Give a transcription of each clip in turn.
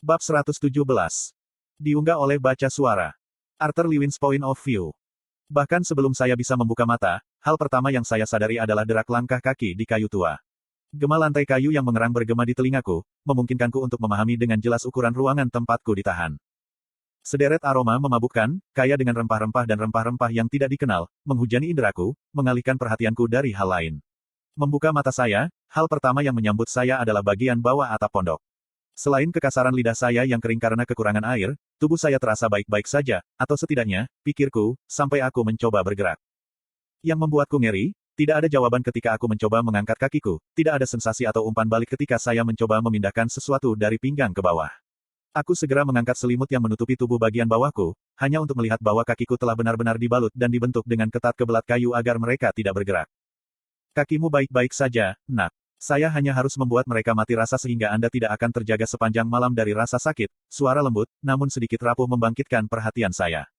Bab 117. Diunggah oleh baca suara. Arthur Lewin's Point of View. Bahkan sebelum saya bisa membuka mata, hal pertama yang saya sadari adalah derak langkah kaki di kayu tua. Gema lantai kayu yang mengerang bergema di telingaku, memungkinkanku untuk memahami dengan jelas ukuran ruangan tempatku ditahan. Sederet aroma memabukkan, kaya dengan rempah-rempah dan rempah-rempah yang tidak dikenal, menghujani inderaku, mengalihkan perhatianku dari hal lain. Membuka mata saya, hal pertama yang menyambut saya adalah bagian bawah atap pondok. Selain kekasaran lidah saya yang kering karena kekurangan air, tubuh saya terasa baik-baik saja, atau setidaknya, pikirku, sampai aku mencoba bergerak. Yang membuatku ngeri, tidak ada jawaban ketika aku mencoba mengangkat kakiku, tidak ada sensasi atau umpan balik ketika saya mencoba memindahkan sesuatu dari pinggang ke bawah. Aku segera mengangkat selimut yang menutupi tubuh bagian bawahku, hanya untuk melihat bahwa kakiku telah benar-benar dibalut dan dibentuk dengan ketat ke belat kayu agar mereka tidak bergerak. Kakimu baik-baik saja, nak. Saya hanya harus membuat mereka mati rasa sehingga Anda tidak akan terjaga sepanjang malam dari rasa sakit. Suara lembut, namun sedikit rapuh membangkitkan perhatian saya.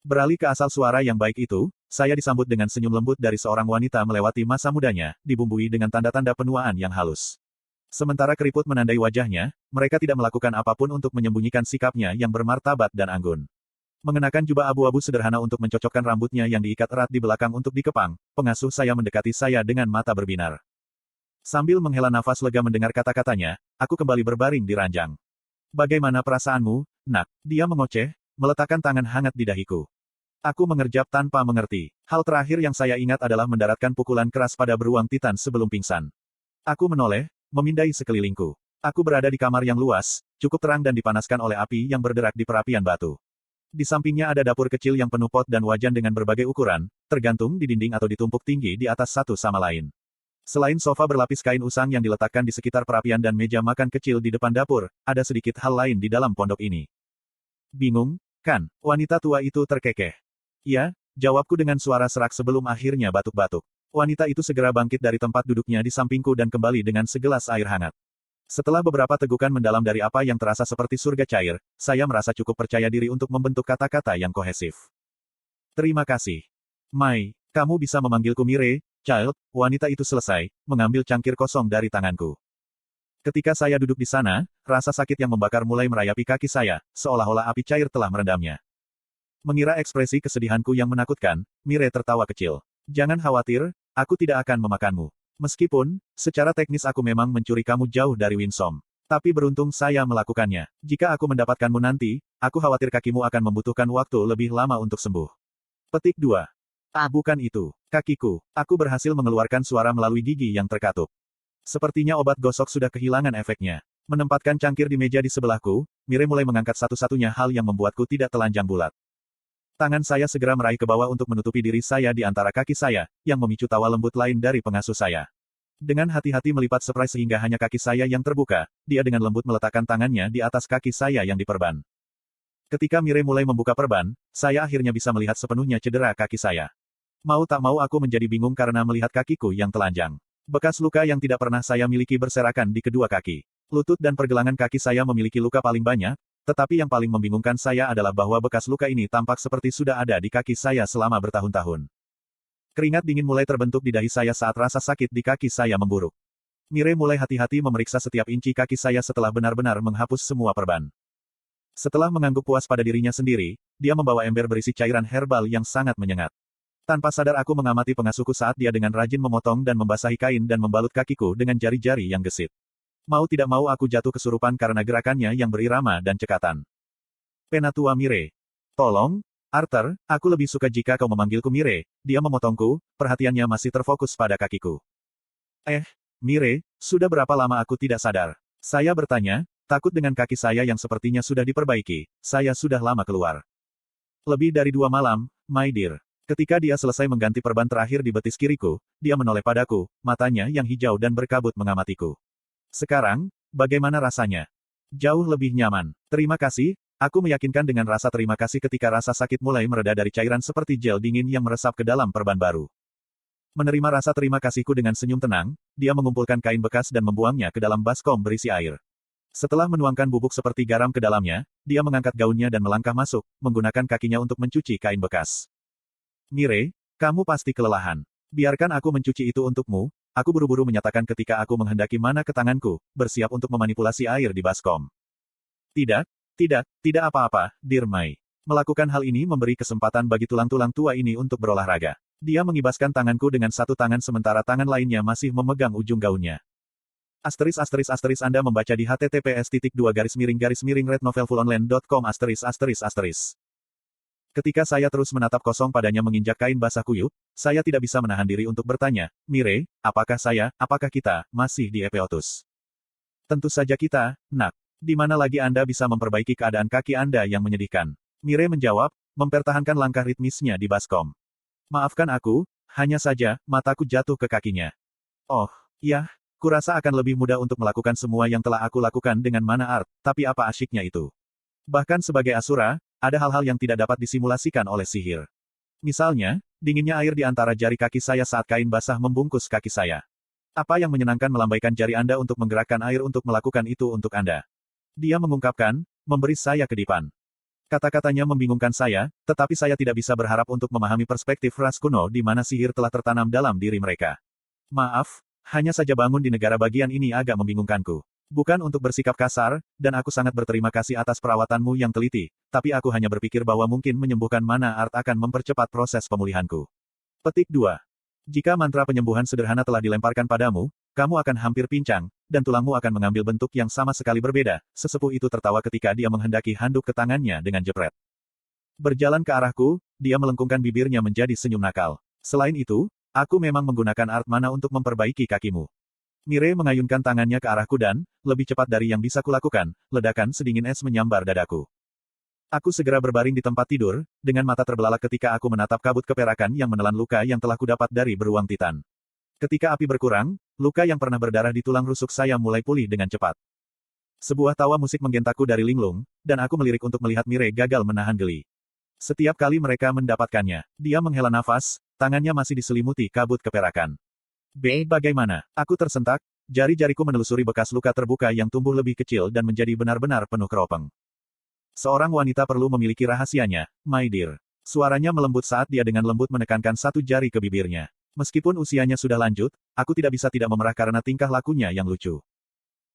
Beralih ke asal suara yang baik itu, saya disambut dengan senyum lembut dari seorang wanita melewati masa mudanya, dibumbui dengan tanda-tanda penuaan yang halus. Sementara keriput menandai wajahnya, mereka tidak melakukan apapun untuk menyembunyikan sikapnya yang bermartabat dan anggun. Mengenakan jubah abu-abu sederhana untuk mencocokkan rambutnya yang diikat erat di belakang untuk dikepang, pengasuh saya mendekati saya dengan mata berbinar. Sambil menghela nafas lega mendengar kata-katanya, aku kembali berbaring di ranjang. Bagaimana perasaanmu, nak? Dia mengoceh, meletakkan tangan hangat di dahiku. Aku mengerjap tanpa mengerti. Hal terakhir yang saya ingat adalah mendaratkan pukulan keras pada beruang titan sebelum pingsan. Aku menoleh, memindai sekelilingku. Aku berada di kamar yang luas, cukup terang dan dipanaskan oleh api yang berderak di perapian batu. Di sampingnya ada dapur kecil yang penuh pot dan wajan dengan berbagai ukuran, tergantung di dinding atau ditumpuk tinggi di atas satu sama lain. Selain sofa berlapis kain usang yang diletakkan di sekitar perapian dan meja makan kecil di depan dapur, ada sedikit hal lain di dalam pondok ini. Bingung, kan? Wanita tua itu terkekeh. Ya, jawabku dengan suara serak sebelum akhirnya batuk-batuk. Wanita itu segera bangkit dari tempat duduknya di sampingku dan kembali dengan segelas air hangat. Setelah beberapa tegukan mendalam dari apa yang terasa seperti surga cair, saya merasa cukup percaya diri untuk membentuk kata-kata yang kohesif. Terima kasih. Mai, kamu bisa memanggilku Mire, Child. Wanita itu selesai, mengambil cangkir kosong dari tanganku. Ketika saya duduk di sana, rasa sakit yang membakar mulai merayapi kaki saya, seolah-olah api cair telah merendamnya. Mengira ekspresi kesedihanku yang menakutkan, Mire tertawa kecil. Jangan khawatir, aku tidak akan memakanmu. Meskipun, secara teknis aku memang mencuri kamu jauh dari Winsome. Tapi beruntung saya melakukannya. Jika aku mendapatkanmu nanti, aku khawatir kakimu akan membutuhkan waktu lebih lama untuk sembuh. Petik 2. Ah, bukan itu. Kakiku. Aku berhasil mengeluarkan suara melalui gigi yang terkatup. Sepertinya obat gosok sudah kehilangan efeknya. Menempatkan cangkir di meja di sebelahku, Mire mulai mengangkat satu-satunya hal yang membuatku tidak telanjang bulat. Tangan saya segera meraih ke bawah untuk menutupi diri saya di antara kaki saya, yang memicu tawa lembut lain dari pengasuh saya. Dengan hati-hati melipat spray sehingga hanya kaki saya yang terbuka, dia dengan lembut meletakkan tangannya di atas kaki saya yang diperban. Ketika Mire mulai membuka perban, saya akhirnya bisa melihat sepenuhnya cedera kaki saya. Mau tak mau aku menjadi bingung karena melihat kakiku yang telanjang. Bekas luka yang tidak pernah saya miliki berserakan di kedua kaki. Lutut dan pergelangan kaki saya memiliki luka paling banyak, tetapi yang paling membingungkan saya adalah bahwa bekas luka ini tampak seperti sudah ada di kaki saya selama bertahun-tahun. Keringat dingin mulai terbentuk di dahi saya saat rasa sakit di kaki saya memburuk. Mire mulai hati-hati memeriksa setiap inci kaki saya setelah benar-benar menghapus semua perban. Setelah mengangguk puas pada dirinya sendiri, dia membawa ember berisi cairan herbal yang sangat menyengat. Tanpa sadar aku mengamati pengasuhku saat dia dengan rajin memotong dan membasahi kain dan membalut kakiku dengan jari-jari yang gesit. Mau tidak mau aku jatuh kesurupan karena gerakannya yang berirama dan cekatan. Penatua Mire. Tolong, Arthur, aku lebih suka jika kau memanggilku Mire. Dia memotongku, perhatiannya masih terfokus pada kakiku. Mire, sudah berapa lama aku tidak sadar? Saya bertanya, takut dengan kaki saya yang sepertinya sudah diperbaiki. Saya sudah lama keluar. Lebih dari 2 malam, my dear. Ketika dia selesai mengganti perban terakhir di betis kiriku, dia menoleh padaku, matanya yang hijau dan berkabut mengamatiku. Sekarang, bagaimana rasanya? Jauh lebih nyaman. Terima kasih, aku meyakinkan dengan rasa terima kasih ketika rasa sakit mulai mereda dari cairan seperti gel dingin yang meresap ke dalam perban baru. Menerima rasa terima kasihku dengan senyum tenang, dia mengumpulkan kain bekas dan membuangnya ke dalam baskom berisi air. Setelah menuangkan bubuk seperti garam ke dalamnya, dia mengangkat gaunnya dan melangkah masuk, menggunakan kakinya untuk mencuci kain bekas. Mire, kamu pasti kelelahan. Biarkan aku mencuci itu untukmu, aku buru-buru menyatakan ketika aku menghendaki mana ke tanganku, bersiap untuk memanipulasi air di baskom. Tidak apa-apa, Dear Mai. Melakukan hal ini memberi kesempatan bagi tulang-tulang tua ini untuk berolahraga. Dia mengibaskan tanganku dengan satu tangan sementara tangan lainnya masih memegang ujung gaunnya. Anda membaca di https://rednovelfullonline.com. Ketika saya terus menatap kosong padanya menginjak kain basah kuyup, saya tidak bisa menahan diri untuk bertanya, Mire, apakah kita, masih di Epeotus? Tentu saja kita, nak. Di mana lagi Anda bisa memperbaiki keadaan kaki Anda yang menyedihkan? Mire menjawab, mempertahankan langkah ritmisnya di baskom. Maafkan aku, hanya saja, mataku jatuh ke kakinya. Oh, ya, kurasa akan lebih mudah untuk melakukan semua yang telah aku lakukan dengan mana art, tapi apa asyiknya itu? Bahkan sebagai Asura, ada hal-hal yang tidak dapat disimulasikan oleh sihir. Misalnya, dinginnya air di antara jari kaki saya saat kain basah membungkus kaki saya. Apa yang menyenangkan melambaikan jari Anda untuk menggerakkan air untuk melakukan itu untuk Anda? Dia mengungkapkan, memberi saya kedipan. Kata-katanya membingungkan saya, tetapi saya tidak bisa berharap untuk memahami perspektif ras kuno di mana sihir telah tertanam dalam diri mereka. Maaf, hanya saja bangun di negara bagian ini agak membingungkanku. Bukan untuk bersikap kasar, dan aku sangat berterima kasih atas perawatanmu yang teliti, tapi aku hanya berpikir bahwa mungkin menyembuhkan mana art akan mempercepat proses pemulihanku. Petik 2. Jika mantra penyembuhan sederhana telah dilemparkan padamu, kamu akan hampir pincang, dan tulangmu akan mengambil bentuk yang sama sekali berbeda. Sesepuh itu tertawa ketika dia menghendaki handuk ke tangannya dengan jepret. Berjalan ke arahku, dia melengkungkan bibirnya menjadi senyum nakal. Selain itu, aku memang menggunakan art mana untuk memperbaiki kakimu. Mire mengayunkan tangannya ke arahku dan, lebih cepat dari yang bisa kulakukan, ledakan sedingin es menyambar dadaku. Aku segera berbaring di tempat tidur, dengan mata terbelalak ketika aku menatap kabut keperakan yang menelan luka yang telah kudapat dari beruang titan. Ketika api berkurang, luka yang pernah berdarah di tulang rusuk saya mulai pulih dengan cepat. Sebuah tawa musik menggentakku dari linglung, dan aku melirik untuk melihat Mire gagal menahan geli. Setiap kali mereka mendapatkannya, dia menghela nafas, tangannya masih diselimuti kabut keperakan. Bagaimana? Aku tersentak, jari-jariku menelusuri bekas luka terbuka yang tumbuh lebih kecil dan menjadi benar-benar penuh keropeng. Seorang wanita perlu memiliki rahasianya, my dear. Suaranya melembut saat dia dengan lembut menekankan satu jari ke bibirnya. Meskipun usianya sudah lanjut, aku tidak bisa tidak memerah karena tingkah lakunya yang lucu.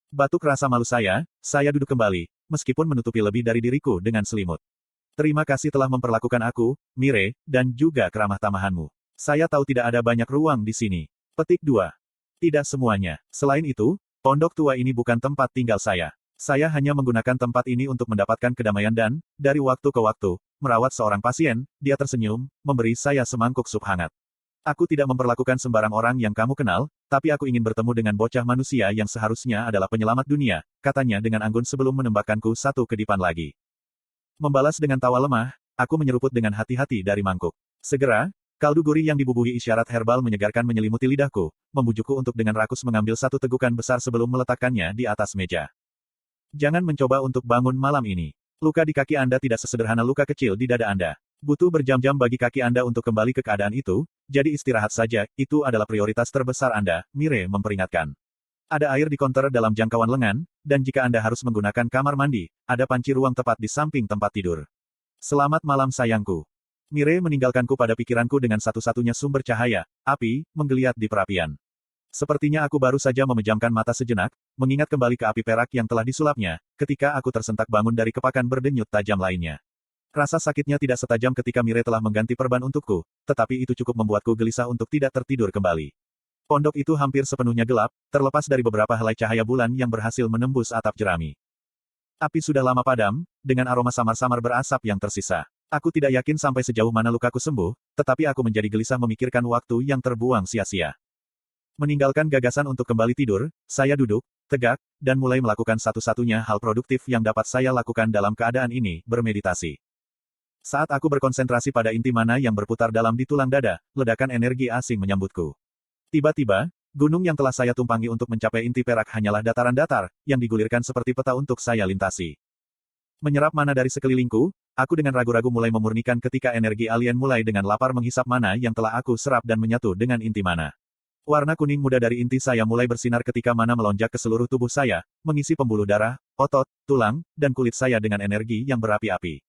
Batuk rasa malu saya duduk kembali, meskipun menutupi lebih dari diriku dengan selimut. Terima kasih telah memperlakukan aku, Mire, dan juga keramah tamahanmu. Saya tahu tidak ada banyak ruang di sini. Petik 2. Tidak semuanya. Selain itu, pondok tua ini bukan tempat tinggal saya. Saya hanya menggunakan tempat ini untuk mendapatkan kedamaian dan, dari waktu ke waktu, merawat seorang pasien. Dia tersenyum, memberi saya semangkuk sup hangat. Aku tidak memperlakukan sembarang orang yang kamu kenal, tapi aku ingin bertemu dengan bocah manusia yang seharusnya adalah penyelamat dunia, katanya dengan anggun sebelum menembakkanku satu kedipan lagi. Membalas dengan tawa lemah, aku menyeruput dengan hati-hati dari mangkuk. Segera, kaldu gurih yang dibubuhi isyarat herbal menyegarkan menyelimuti lidahku, membujukku untuk dengan rakus mengambil satu tegukan besar sebelum meletakkannya di atas meja. Jangan mencoba untuk bangun malam ini. Luka di kaki Anda tidak sesederhana luka kecil di dada Anda. Butuh berjam-jam bagi kaki Anda untuk kembali ke keadaan itu, jadi istirahat saja, itu adalah prioritas terbesar Anda, Mire memperingatkan. Ada air di konter dalam jangkauan lengan, dan jika Anda harus menggunakan kamar mandi, ada panci ruang tepat di samping tempat tidur. Selamat malam sayangku. Mire meninggalkanku pada pikiranku dengan satu-satunya sumber cahaya, api, menggeliat di perapian. Sepertinya aku baru saja memejamkan mata sejenak, mengingat kembali ke api perak yang telah disulapnya, ketika aku tersentak bangun dari kepakan berdenyut tajam lainnya. Rasa sakitnya tidak setajam ketika Mire telah mengganti perban untukku, tetapi itu cukup membuatku gelisah untuk tidak tertidur kembali. Pondok itu hampir sepenuhnya gelap, terlepas dari beberapa helai cahaya bulan yang berhasil menembus atap jerami. Api sudah lama padam, dengan aroma samar-samar berasap yang tersisa. Aku tidak yakin sampai sejauh mana lukaku sembuh, tetapi aku menjadi gelisah memikirkan waktu yang terbuang sia-sia. Meninggalkan gagasan untuk kembali tidur, saya duduk, tegak, dan mulai melakukan satu-satunya hal produktif yang dapat saya lakukan dalam keadaan ini, bermeditasi. Saat aku berkonsentrasi pada inti mana yang berputar dalam di tulang dada, ledakan energi asing menyambutku. Tiba-tiba, gunung yang telah saya tumpangi untuk mencapai inti perak hanyalah dataran datar, yang digulirkan seperti peta untuk saya lintasi. Menyerap mana dari sekelilingku, aku dengan ragu-ragu mulai memurnikan ketika energi alien mulai dengan lapar menghisap mana yang telah aku serap dan menyatu dengan inti mana. Warna kuning muda dari inti saya mulai bersinar ketika mana melonjak ke seluruh tubuh saya, mengisi pembuluh darah, otot, tulang, dan kulit saya dengan energi yang berapi-api.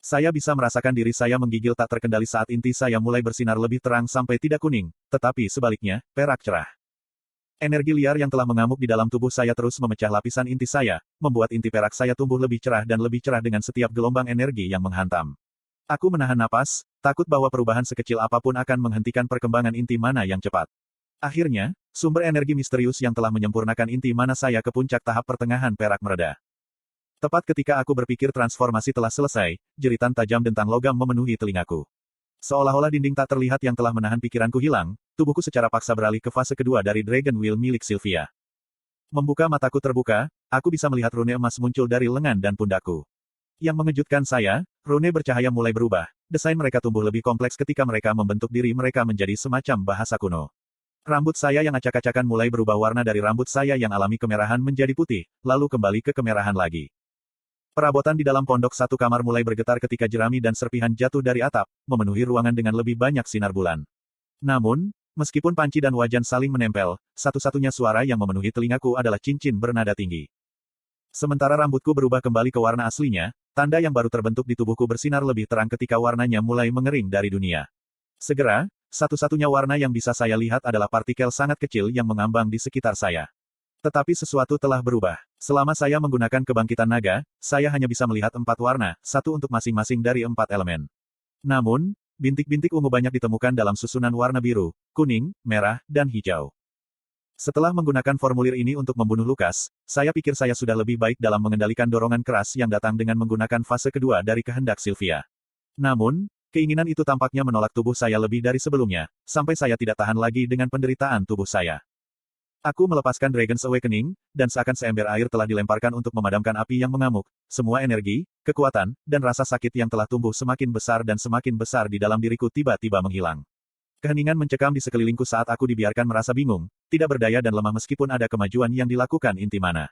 Saya bisa merasakan diri saya menggigil tak terkendali saat inti saya mulai bersinar lebih terang sampai tidak kuning, tetapi sebaliknya, perak cerah. Energi liar yang telah mengamuk di dalam tubuh saya terus memecah lapisan inti saya, membuat inti perak saya tumbuh lebih cerah dan lebih cerah dengan setiap gelombang energi yang menghantam. Aku menahan napas, takut bahwa perubahan sekecil apapun akan menghentikan perkembangan inti mana yang cepat. Akhirnya, sumber energi misterius yang telah menyempurnakan inti mana saya ke puncak tahap pertengahan perak mereda. Tepat ketika aku berpikir transformasi telah selesai, jeritan tajam dentang logam memenuhi telingaku. Seolah-olah dinding tak terlihat yang telah menahan pikiranku hilang, tubuhku secara paksa beralih ke fase kedua dari Dragon Wheel milik Sylvia. Membuka mataku terbuka, aku bisa melihat rune emas muncul dari lengan dan pundakku. Yang mengejutkan saya, rune bercahaya mulai berubah. Desain mereka tumbuh lebih kompleks ketika mereka membentuk diri mereka menjadi semacam bahasa kuno. Rambut saya yang acak-acakan mulai berubah warna dari rambut saya yang alami kemerahan menjadi putih, lalu kembali ke kemerahan lagi. Perabotan di dalam pondok satu kamar mulai bergetar ketika jerami dan serpihan jatuh dari atap, memenuhi ruangan dengan lebih banyak sinar bulan. Namun, meskipun panci dan wajan saling menempel, satu-satunya suara yang memenuhi telingaku adalah cincin bernada tinggi. Sementara rambutku berubah kembali ke warna aslinya, tanda yang baru terbentuk di tubuhku bersinar lebih terang ketika warnanya mulai mengering dari dunia. Segera, satu-satunya warna yang bisa saya lihat adalah partikel sangat kecil yang mengambang di sekitar saya. Tetapi sesuatu telah berubah. Selama saya menggunakan kebangkitan naga, saya hanya bisa melihat 4 warna, satu untuk masing-masing dari 4 elemen. Namun, bintik-bintik ungu banyak ditemukan dalam susunan warna biru, kuning, merah, dan hijau. Setelah menggunakan formulir ini untuk membunuh Lukas, saya pikir saya sudah lebih baik dalam mengendalikan dorongan keras yang datang dengan menggunakan fase kedua dari kehendak Sylvia. Namun, keinginan itu tampaknya menolak tubuh saya lebih dari sebelumnya, sampai saya tidak tahan lagi dengan penderitaan tubuh saya. Aku melepaskan Dragon's Awakening, dan seakan seember air telah dilemparkan untuk memadamkan api yang mengamuk. Semua energi, kekuatan, dan rasa sakit yang telah tumbuh semakin besar di dalam diriku tiba-tiba menghilang. Keheningan mencekam di sekelilingku saat aku dibiarkan merasa bingung, tidak berdaya dan lemah meskipun ada kemajuan yang dilakukan inti mana.